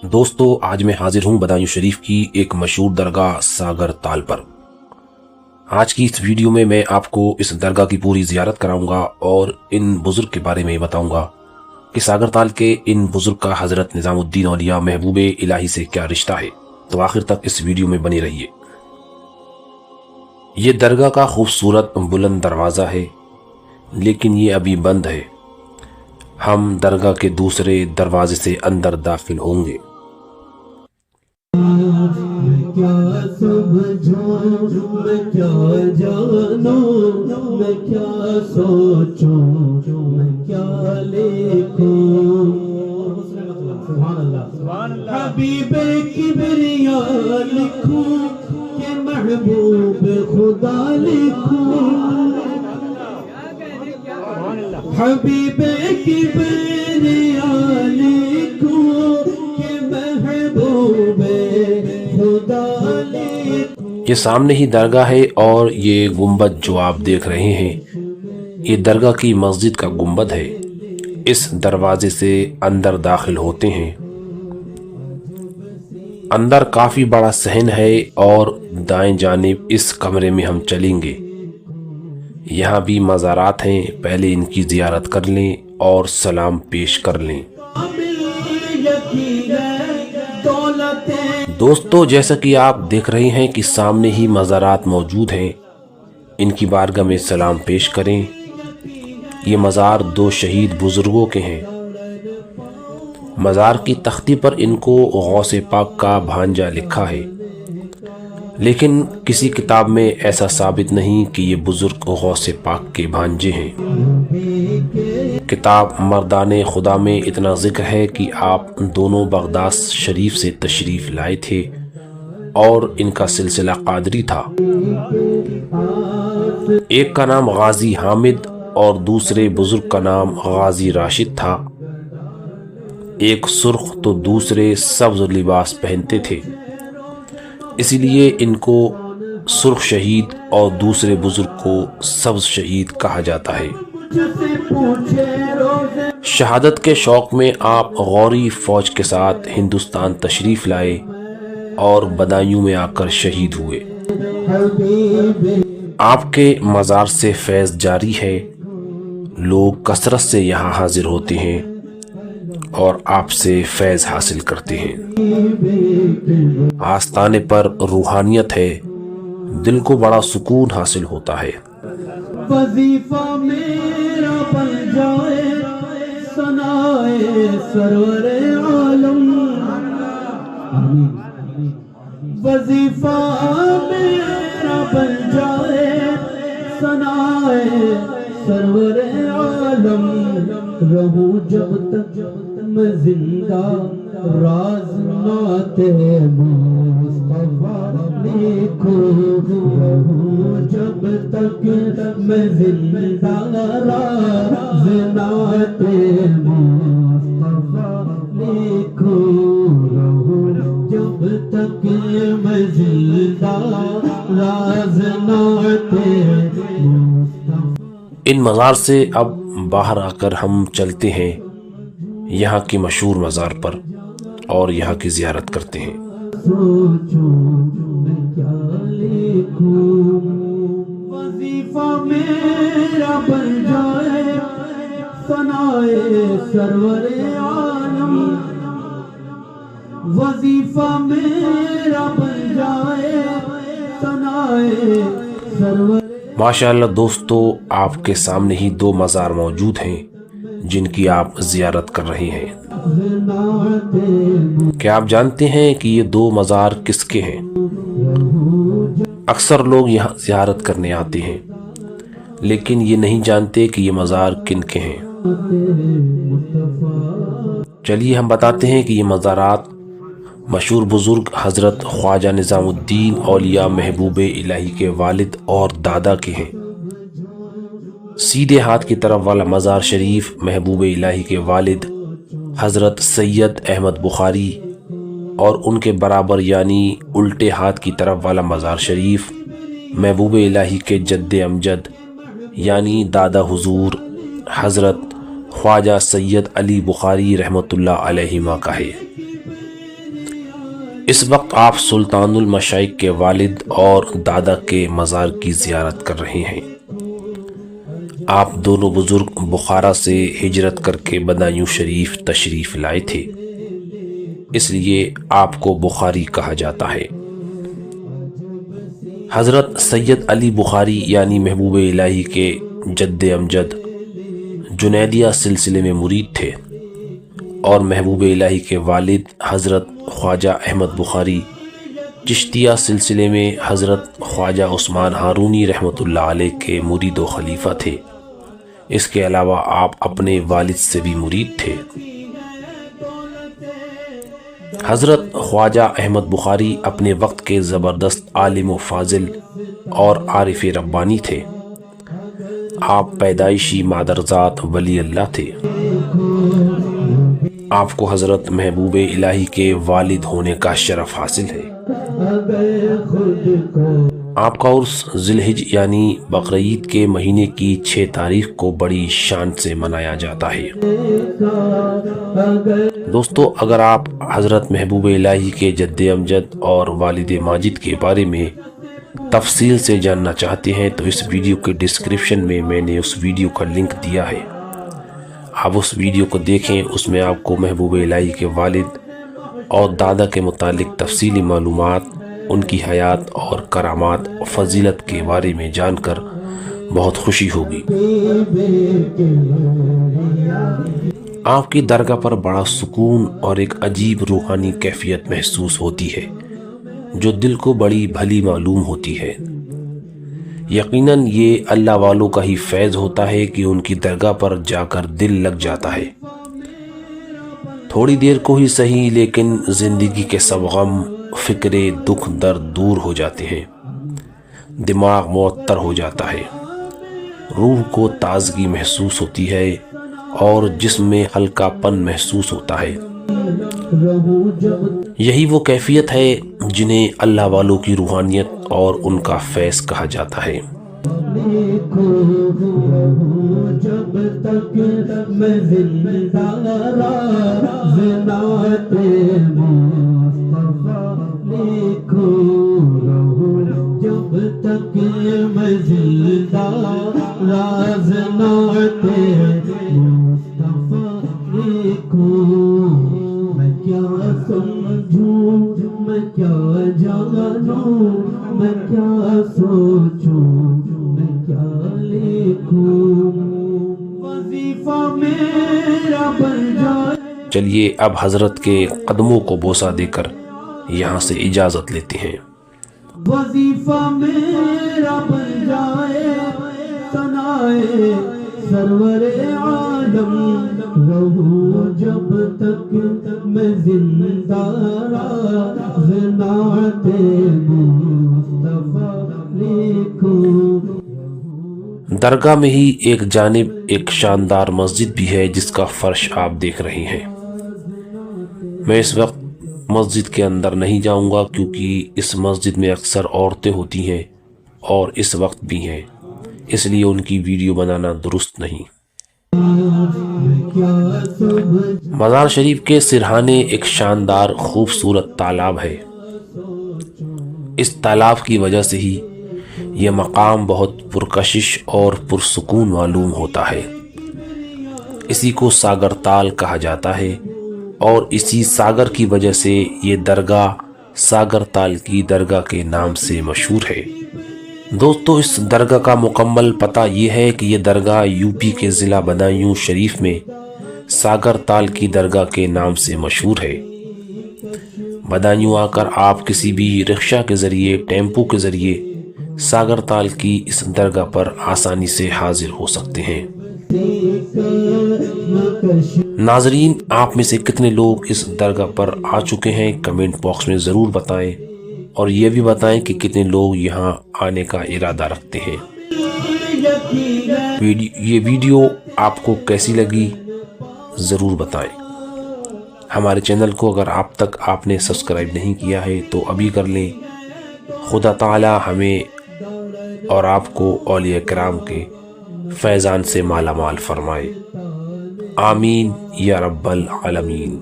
دوستو آج میں حاضر ہوں بدایوں شریف کی ایک مشہور درگاہ ساگر تال پر۔ آج کی اس ویڈیو میں آپ کو اس درگاہ کی پوری زیارت کراؤں گا اور ان بزرگ کے بارے میں بتاؤں گا کہ ساگر تال کے ان بزرگ کا حضرت نظام الدین اولیاء محبوب الہی سے کیا رشتہ ہے۔ تو آخر تک اس ویڈیو میں بنی رہیے۔ یہ درگاہ کا خوبصورت بلند دروازہ ہے، لیکن یہ ابھی بند ہے۔ ہم درگاہ کے دوسرے دروازے سے اندر داخل ہوں گے۔ کیا سمجھوں میں کیا جانوں میں کیا سوچوں میں کیا لکھوں سبحان اللہ حبیب کبریا لکھوں کہ محبوب خدا لکھوں حبیب کبریا لکھوں کہ محبوب یہ سامنے ہی درگاہ ہے اور یہ گنبد جو آپ دیکھ رہے ہیں یہ درگاہ کی مسجد کا گنبد ہے۔ اس دروازے سے اندر داخل ہوتے ہیں۔ اندر کافی بڑا صحن ہے اور دائیں جانب اس کمرے میں ہم چلیں گے۔ یہاں بھی مزارات ہیں، پہلے ان کی زیارت کر لیں اور سلام پیش کر لیں۔ دوستو جیسا کہ آپ دیکھ رہے ہیں کہ سامنے ہی مزارات موجود ہیں، ان کی بارگاہ میں سلام پیش کریں۔ یہ مزار دو شہید بزرگوں کے ہیں۔ مزار کی تختی پر ان کو غوث پاک کا بھانجا لکھا ہے، لیکن کسی کتاب میں ایسا ثابت نہیں کہ یہ بزرگ غوث پاک کے بھانجے ہیں۔ کتاب مردان خدا میں اتنا ذکر ہے کہ آپ دونوں بغداد شریف سے تشریف لائے تھے اور ان کا سلسلہ قادری تھا۔ ایک کا نام غازی حامد اور دوسرے بزرگ کا نام غازی راشد تھا۔ ایک سرخ تو دوسرے سبز لباس پہنتے تھے، اسی لیے ان کو سرخ شہید اور دوسرے بزرگ کو سبز شہید کہا جاتا ہے۔ شہادت کے شوق میں آپ غوری فوج کے ساتھ ہندوستان تشریف لائے اور بدایوں میں آ کر شہید ہوئے۔ آپ کے مزار سے فیض جاری ہے، لوگ کثرت سے یہاں حاضر ہوتے ہیں اور آپ سے فیض حاصل کرتے ہیں۔ آستانے پر روحانیت ہے، دل کو بڑا سکون حاصل ہوتا ہے۔ وظیفہ میرا بن جائے ثنائے سرور عالم، وظیفہ میرا بن جائے ثنائے سرور عالم، رہوں جب تک میں زندہ راز نعت مصطفیٰ لکھوں، رہوں جب تک میں زندہ راز نعت مصطفیٰ لکھوں، رہوں جب تک میں زندہ راز نعت مصطفیٰ۔ ان مزار سے اب باہر آ کر ہم چلتے ہیں یہاں کی مشہور مزار پر اور یہاں کی زیارت کرتے ہیں۔ سوچوں میں کیا لکھوں، وظیفہ میرا بن جائے ثنائے سرور عالم، وظیفہ میرا بن جائے ثنائے سرور۔ ماشاءاللہ دوستو آپ کے سامنے ہی دو مزار موجود ہیں جن کی آپ زیارت کر رہے ہیں۔ کیا آپ جانتے ہیں کہ یہ دو مزار کس کے ہیں؟ اکثر لوگ یہاں زیارت کرنے آتے ہیں لیکن یہ نہیں جانتے کہ یہ مزار کن کے ہیں۔ چلیے ہم بتاتے ہیں کہ یہ مزارات مشہور بزرگ حضرت خواجہ نظام الدین اولیاء محبوب الہی کے والد اور دادا کے ہیں۔ سیدھے ہاتھ کی طرف والا مزار شریف محبوب الہی کے والد حضرت سید احمد بخاری اور ان کے برابر یعنی الٹے ہاتھ کی طرف والا مزار شریف محبوب الہی کے جد امجد یعنی دادا حضور حضرت خواجہ سید علی بخاری رحمۃ اللہ علیہ کا ہے۔ اس وقت آپ سلطان المشائخ کے والد اور دادا کے مزار کی زیارت کر رہے ہیں۔ آپ دونوں بزرگ بخارا سے ہجرت کر کے بدایوں شریف تشریف لائے تھے، اس لیے آپ کو بخاری کہا جاتا ہے۔ حضرت سید علی بخاری یعنی محبوب الہی کے جد امجد جنیدیہ سلسلے میں مرید تھے، اور محبوب الہی کے والد حضرت خواجہ احمد بخاری چشتیہ سلسلے میں حضرت خواجہ عثمان ہارونی رحمۃ اللہ علیہ کے مرید و خلیفہ تھے۔ اس کے علاوہ آپ اپنے والد سے بھی مرید تھے۔ حضرت خواجہ احمد بخاری اپنے وقت کے زبردست عالم و فاضل اور عارف ربانی تھے۔ آپ پیدائشی مادرزاد ولی اللہ تھے۔ آپ کو حضرت محبوب الہی کے والد ہونے کا شرف حاصل ہے۔ آپ کا عرس ذی الحج یعنی بقرعید کے مہینے کی 6 تاریخ کو بڑی شان سے منایا جاتا ہے۔ دوستو، اگر آپ حضرت محبوب الہی کے جد امجد اور والد ماجد کے بارے میں تفصیل سے جاننا چاہتے ہیں تو اس ویڈیو کے ڈسکرپشن میں نے اس ویڈیو کا لنک دیا ہے، آپ اس ویڈیو کو دیکھیں۔ اس میں آپ کو محبوب الہی کے والد اور دادا کے متعلق تفصیلی معلومات، ان کی حیات اور کرامات و فضیلت کے بارے میں جان کر بہت خوشی ہوگی۔ آپ کی درگاہ پر بڑا سکون اور ایک عجیب روحانی کیفیت محسوس ہوتی ہے جو دل کو بڑی بھلی معلوم ہوتی ہے۔ یقیناً یہ اللہ والوں کا ہی فیض ہوتا ہے کہ ان کی درگاہ پر جا کر دل لگ جاتا ہے۔ تھوڑی دیر کو ہی صحیح، لیکن زندگی کے سب غم، فکرے، دکھ، درد دور ہو جاتے ہیں، دماغ معطر ہو جاتا ہے، روح کو تازگی محسوس ہوتی ہے اور جسم میں ہلکا پن محسوس ہوتا ہے۔ یہی وہ کیفیت ہے جنہیں اللہ والوں کی روحانیت اور ان کا فیض کہا جاتا ہے۔ جب تک میں زندہ لکھوں رہوں، جب تک میں زندہ راز نعت مصطفیٰ لکھوں، میں کیا سمجھوں، میں کیا جانوں، میں کیا سوچوں، میں کیا لکھوں، وظیفہ میرا بن جائے۔ چلیے اب حضرت کے قدموں کو بوسہ دے کر یہاں سے اجازت لیتے ہیں۔ وظیفہ میرا بن جائے، ثنائے سرور عالم رہوں، جب تک میں زندہ راز نعت مصطفیٰ لکھوں۔ درگاہ میں ہی ایک جانب ایک شاندار مسجد بھی ہے جس کا فرش آپ دیکھ رہے ہیں۔ میں اس وقت مسجد کے اندر نہیں جاؤں گا کیونکہ اس مسجد میں اکثر عورتیں ہوتی ہیں اور اس وقت بھی ہیں، اس لیے ان کی ویڈیو بنانا درست نہیں۔ مزار شریف کے سرہانے ایک شاندار خوبصورت تالاب ہے۔ اس تالاب کی وجہ سے ہی یہ مقام بہت پرکشش اور پرسکون معلوم ہوتا ہے۔ اسی کو ساگر تال کہا جاتا ہے اور اسی ساگر کی وجہ سے یہ درگاہ ساگر تال کی درگاہ کے نام سے مشہور ہے۔ دوستو، اس درگاہ کا مکمل پتہ یہ ہے کہ یہ درگاہ یوپی کے ضلع بدایوں شریف میں ساگر تال کی درگاہ کے نام سے مشہور ہے۔ بدایوں آ کر آپ کسی بھی رکشہ کے ذریعے، ٹیمپو کے ذریعے ساگر تال کی اس درگاہ پر آسانی سے حاضر ہو سکتے ہیں۔ ناظرین، آپ میں سے کتنے لوگ اس درگاہ پر آ چکے ہیں کمنٹ باکس میں ضرور بتائیں، اور یہ بھی بتائیں کہ کتنے لوگ یہاں آنے کا ارادہ رکھتے ہیں۔ یہ ویڈیو آپ کو کیسی لگی ضرور بتائیں۔ ہمارے چینل کو اگر آپ نے سبسکرائب نہیں کیا ہے تو ابھی کر لیں۔ خدا تعالی ہمیں اور آپ کو اولیاء کرام کے فیضان سے مالا مال فرمائے۔ آمین یا رب العالمین۔